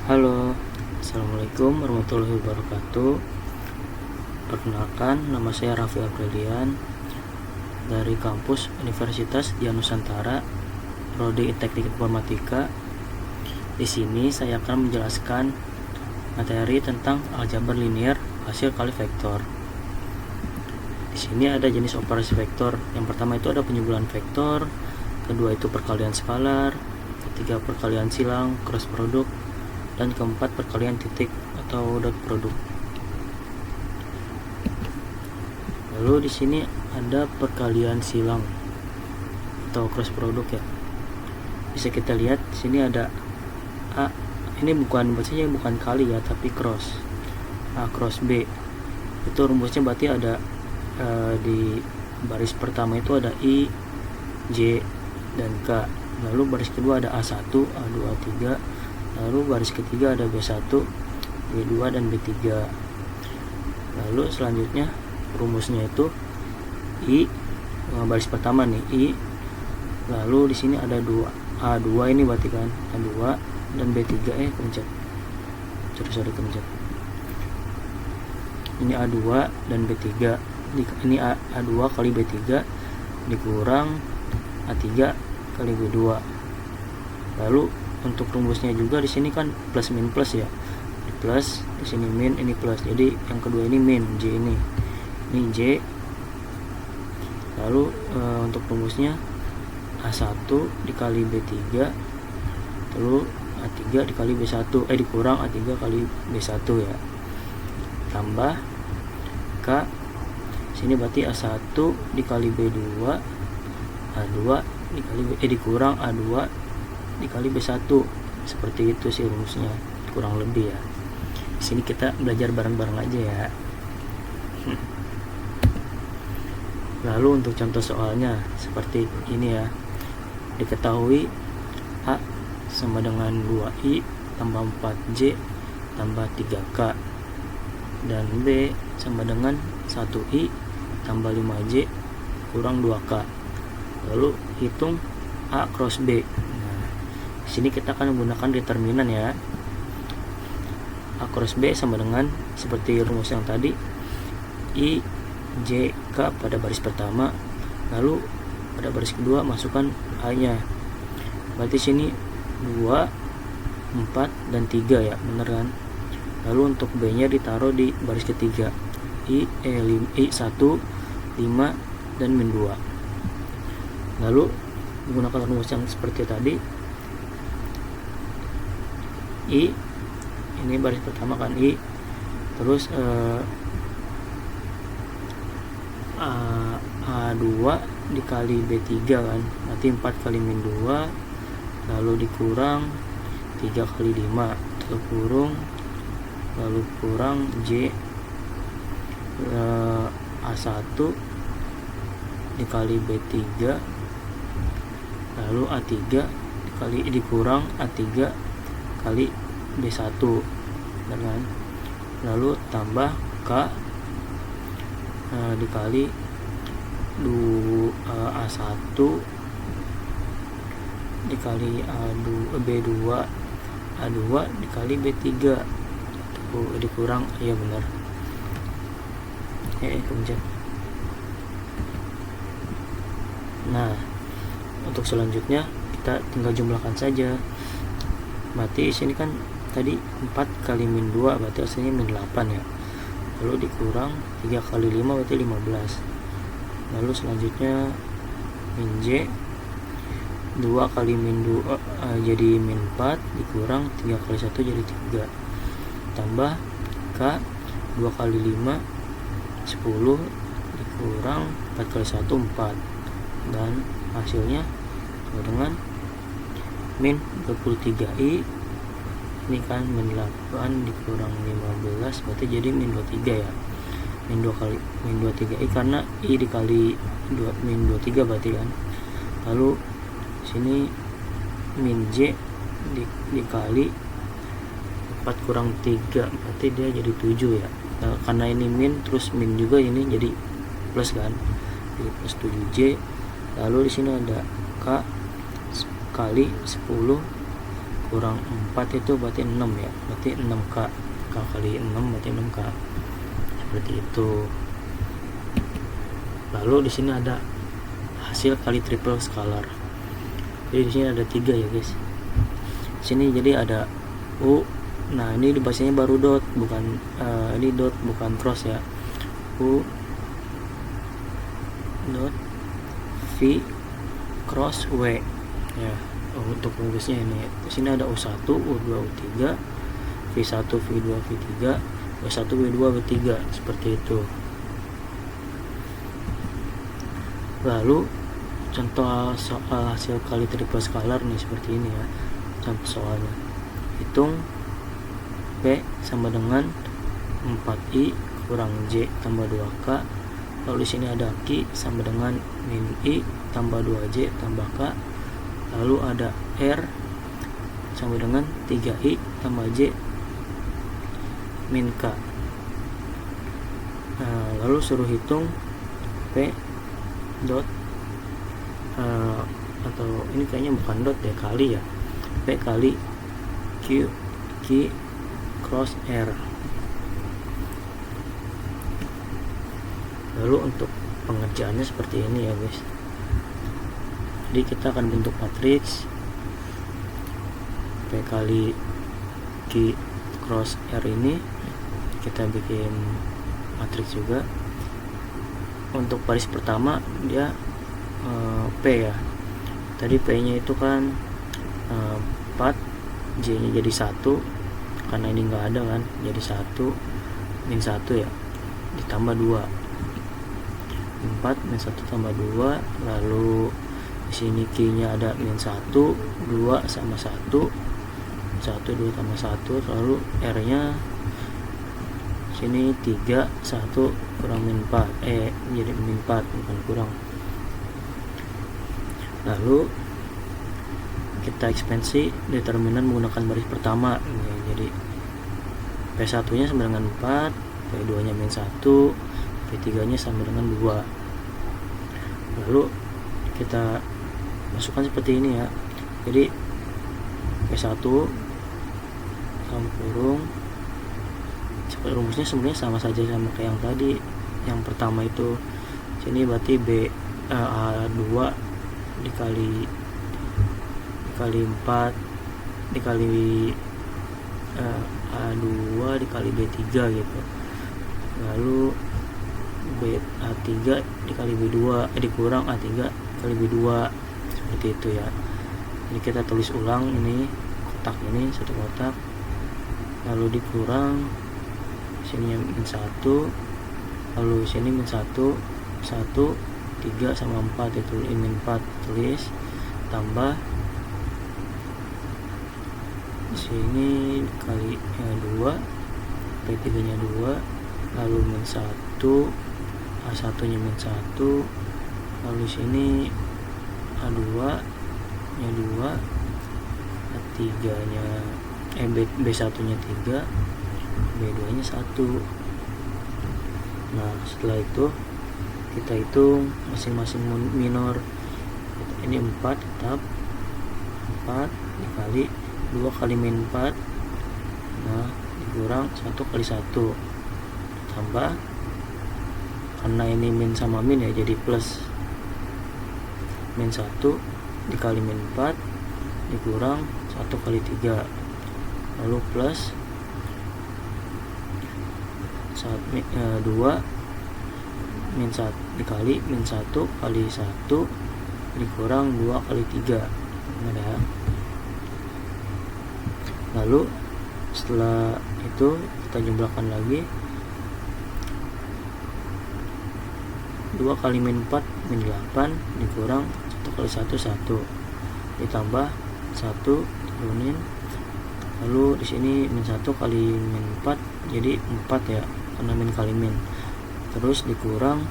Halo, Assalamualaikum warahmatullahi wabarakatuh. Perkenalkan, nama saya Raffi Aprilian dari kampus Universitas Dian Nusantara, Prodi Teknik Informatika. Di sini saya akan menjelaskan materi tentang aljabar linear hasil kali vektor. Di sini ada jenis operasi vektor. Yang pertama itu ada penyimpulan vektor, kedua itu perkalian skalar, ketiga perkalian silang, cross produk, dan keempat perkalian titik atau dot produk. Lalu di sini ada perkalian silang atau cross produk ya. Bisa kita lihat di sini ada A. Ini bacanya bukan kali ya, tapi cross. A cross B. Itu rumusnya berarti ada di baris pertama itu ada I, J, dan K. Lalu baris kedua ada A1, A2, A3. Lalu baris ketiga ada B1, B2, dan B3. Lalu selanjutnya rumusnya itu I, baris pertama nih I. Lalu di sini ada A2 ini berarti kan A2 dan B3 kencet. Sorry kencet. Ini A2 dan B3. Ini A2 kali B3 dikurang A3 kali B2. Lalu untuk rumusnya juga di sini kan plus min plus ya. Di plus, di sini min, ini plus. Jadi yang kedua ini min, J ini. Ini J. Lalu untuk rumusnya A1 dikali B3 lalu A3 dikali B1 dikurang A3 kali B1 ya. Tambah K. Sini berarti A1 dikali B2 A2 dikali dikurang A2 dikali B1. Seperti itu sih rumusnya, kurang lebih ya. Di sini kita belajar bareng-bareng aja ya. Lalu untuk contoh soalnya seperti ini ya. Diketahui A sama dengan 2I tambah 4J tambah 3K, dan B sama dengan 1I tambah 5J kurang 2K. Lalu hitung A cross B. Di sini kita akan menggunakan determinan ya. A cross B sama dengan seperti rumus yang tadi, I, J, K pada baris pertama, lalu pada baris kedua masukkan A-nya. Berarti sini 2, 4, dan 3 ya, bener kan? Lalu untuk B-nya ditaruh di baris ketiga, I 1, 5, dan min 2. Lalu menggunakan rumus yang seperti tadi, I ini baris pertama kan I, terus A2 dikali B3 kan, nanti 4 kali min 2, lalu dikurang 3 kali 5 tutup kurung, lalu kurang J, A1 dikali B3, lalu A3 dikali dikurang A3 kali B1 dengan, lalu tambah K dikali A1 dikali B2 A2 dikali B3 dikurang ya benar kemudian. Nah, untuk selanjutnya kita tinggal jumlahkan saja. Berarti sini kan tadi 4 kali min 2 berarti hasilnya min 8 ya. Lalu dikurang 3 kali 5 berarti 15. Lalu selanjutnya min J 2 kali min 2 jadi min 4 dikurang 3 kali 1 jadi 3. Tambah K 2 kali 5 10 dikurang 4 kali 1 4, dan hasilnya sama dengan min 23I. Ini kan min 8 dikurang 15 berarti jadi min 23 ya. Min 23I karena I dikali 2 min 23 berarti kan. Lalu sini min J dikali 4 kurang 3 berarti dia jadi 7 ya. Nah, karena ini min terus min juga ini jadi plus kan, jadi plus 7J. Lalu di sini ada K kali 10 kurang 4 itu berarti 6 ya, berarti 6K. K kali 6 berarti 6K, seperti itu. Lalu di sini ada hasil kali triple scalar. Jadi di sini ada 3 ya guys. Di sini jadi ada U. Nah, ini bahasanya baru dot, bukan ini dot bukan cross ya. U dot V cross W ya. Untuk rumusnya ini. Di sini ada U1, U2, U3, V1, V2, V3, W1, W2, W3, seperti itu. Lalu contoh soal hasil kali triple scalar nih seperti ini ya. Contoh soalnya. Hitung P sama dengan 4I kurang J tambah 2K. Lalu di sini ada Q sama dengan min I tambah 2J tambah K. Lalu ada R sama dengan 3I tambah J min K. Nah, lalu suruh hitung P dot atau ini kayaknya bukan dot ya, kali ya, P kali Q cross R. Lalu untuk pengerjaannya seperti ini ya guys. Jadi kita akan bentuk matriks P kali Q cross R ini, kita bikin matriks juga. Untuk baris pertama dia P ya, tadi P nya itu kan 4, J nya jadi 1 karena ini enggak ada kan, jadi 1 min 1 ya, ditambah 2, 4 min 1 tambah 2. Lalu di sini Q nya ada min 1, 2 sama 1, 1 2 tambah 1. Lalu R nya sini 3, 1 kurang min 4, jadi min 4 bukan kurang. Lalu kita ekspansi determinan menggunakan baris pertama ya, jadi P1 nya sama dengan 4, P2 nya min 1, P3 nya sama dengan 2. Lalu kita masukkan seperti ini ya. Jadi P1 sama kurung, rumusnya sebenarnya sama saja sama kayak yang tadi. Yang pertama itu sini berarti A2 dikali 4 dikali A2 dikali B3 gitu. Lalu A3 dikali B2 dikurang A3 kali B2, seperti itu ya. Jadi kita tulis ulang ini kotak ini, satu kotak, lalu dikurang sini min 1, lalu sini min 1, 3 sama 4 itu min 4 tulis, tambah sini kali 2, P3 nya 2, lalu min 1, A1 nya min 1, lalu sini A2 nya 2, A3 nya B1 nya 3, B2 nya 1. Nah, setelah itu kita hitung masing-masing minor. Ini 4 tetap 4 dikali 2 kali min 4, nah dikurang 1 kali 1 tambah, karena ini min sama min ya jadi plus, min 1 dikali min 4 dikurang 1 kali 3, lalu plus 2 min 1 dikali min 1 kali 1 dikurang 2 kali 3 ya. Lalu setelah itu kita jumlahkan lagi, 2 kali min 4 min 8 dikurang 1 kali 1 1 ditambah 1 turunin. Lalu di sini min 1 kali min 4 jadi 4 ya, karena min kali min, terus dikurang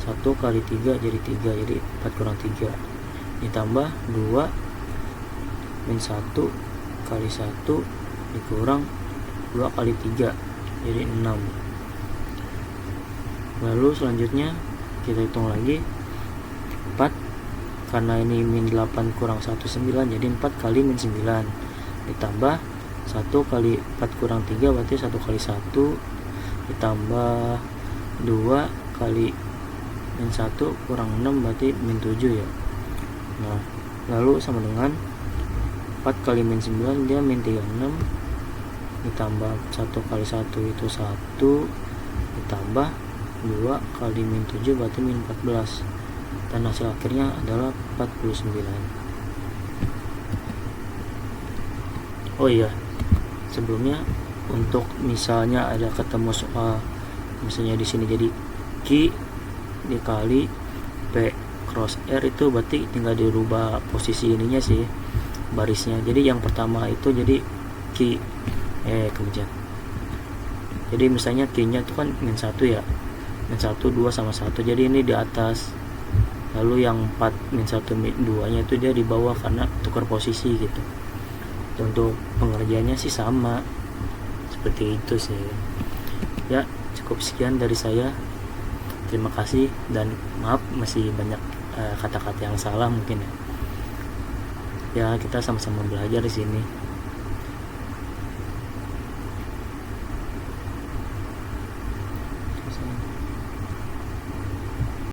1 kali 3 jadi 3, jadi 4 kurang 3 ditambah 2 min 1 kali 1 dikurang 2 kali 3 jadi 6. Lalu selanjutnya kita hitung lagi 4, karena ini min 8 kurang 1 9, jadi 4 kali min 9 ditambah 1 kali 4 kurang 3 berarti 1 kali 1, ditambah 2 kali min 1 kurang 6 berarti min 7 ya. Nah lalu sama dengan 4 kali min 9 dia min 36, ditambah 1 kali 1 itu 1, ditambah 2 kali min 7 berarti min 14, dan hasil akhirnya adalah 49. Oh iya, sebelumnya untuk misalnya ada ketemu soal misalnya di sini jadi Q dikali P cross R, itu berarti tinggal dirubah posisi ininya sih, barisnya. Jadi yang pertama itu jadi Q kemudian jadi misalnya Q nya itu kan min 1 ya, min 1 2 sama 1, jadi ini di atas, lalu yang 4 min 1 min 2 nya itu dia di bawah karena tukar posisi gitu. Untuk pengerjaannya sih sama seperti itu sih ya. Cukup sekian dari saya, terima kasih, dan maaf masih banyak kata-kata yang salah mungkin ya. Kita sama-sama belajar di sini.